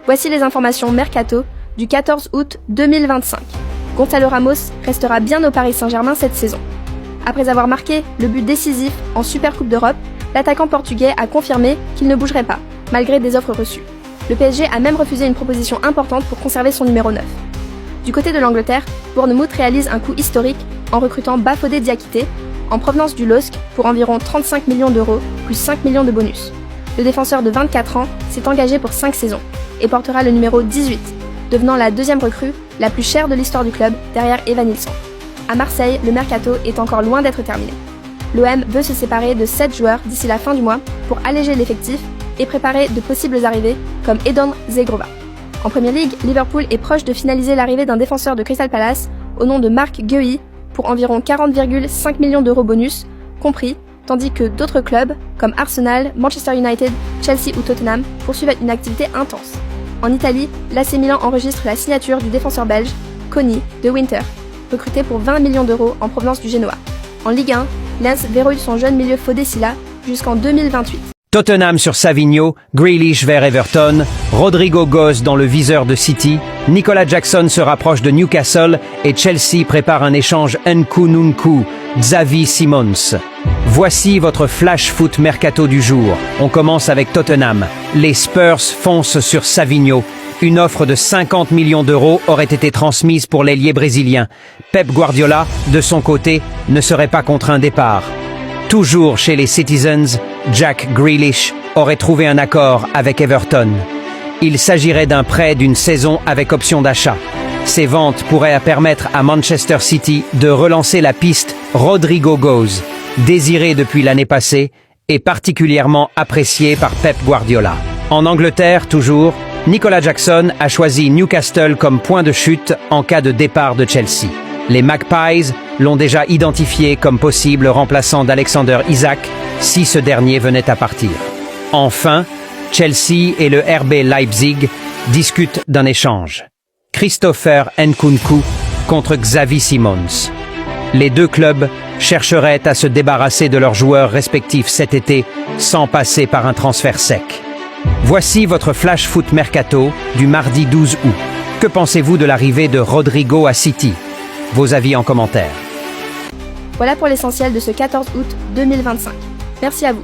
Voici les informations mercato du 14 août 2025. Gonzalo Ramos restera bien au Paris Saint-Germain cette saison. Après avoir marqué le but décisif en Supercoupe d'Europe, l'attaquant portugais a confirmé qu'il ne bougerait pas, malgré des offres reçues. Le PSG a même refusé une proposition importante pour conserver son numéro 9. Du côté de l'Angleterre, Bournemouth réalise un coup historique en recrutant Bafodé Diakité, en provenance du LOSC, pour environ 35 millions d'euros, plus 5 millions de bonus. Le défenseur de 24 ans s'est engagé pour 5 saisons et portera le numéro 18, devenant la deuxième recrue la plus chère de l'histoire du club, derrière Evan Nilsson. À Marseille, le mercato est encore loin d'être terminé. L'OM veut se séparer de 7 joueurs d'ici la fin du mois pour alléger l'effectif et préparer de possibles arrivées comme Edon Zegrova. En Premier League, Liverpool est proche de finaliser l'arrivée d'un défenseur de Crystal Palace au nom de Mark Guehi pour environ 40,5 millions d'euros bonus, compris, tandis que d'autres clubs, comme Arsenal, Manchester United, Chelsea ou Tottenham, poursuivent une activité intense. En Italie, l'AC Milan enregistre la signature du défenseur belge, Conny de Winter, recruté pour 20 millions d'euros en provenance du Genoa. En Ligue 1, Lens verrouille son jeune milieu Fodé Silla jusqu'en 2028. Tottenham sur Savigno, Grealish vers Everton, Rodrigo Goes dans le viseur de City, Nicolas Jackson se rapproche de Newcastle et Chelsea prépare un échange Nkunku, Xavi Simons. Voici votre flash foot mercato du jour. On commence avec Tottenham. Les Spurs foncent sur Savigno. Une offre de 50 millions d'euros aurait été transmise pour l'ailier brésilien. Pep Guardiola, de son côté, ne serait pas contre un départ. Toujours chez les Citizens, Jack Grealish aurait trouvé un accord avec Everton. Il s'agirait d'un prêt d'une saison avec option d'achat. Ces ventes pourraient permettre à Manchester City de relancer la piste Rodrigo Goes, désiré depuis l'année passée et particulièrement apprécié par Pep Guardiola. En Angleterre, toujours, Nicolas Jackson a choisi Newcastle comme point de chute en cas de départ de Chelsea. Les Magpies l'ont déjà identifié comme possible remplaçant d'Alexander Isak si ce dernier venait à partir. Enfin, Chelsea et le RB Leipzig discutent d'un échange. Christopher Nkunku contre Xavi Simons. Les deux clubs chercheraient à se débarrasser de leurs joueurs respectifs cet été sans passer par un transfert sec. Voici votre flash foot mercato du mardi 12 août. Que pensez-vous de l'arrivée de Rodrigo à City? Vos avis en commentaire. Voilà pour l'essentiel de ce 14 août 2025. Merci à vous.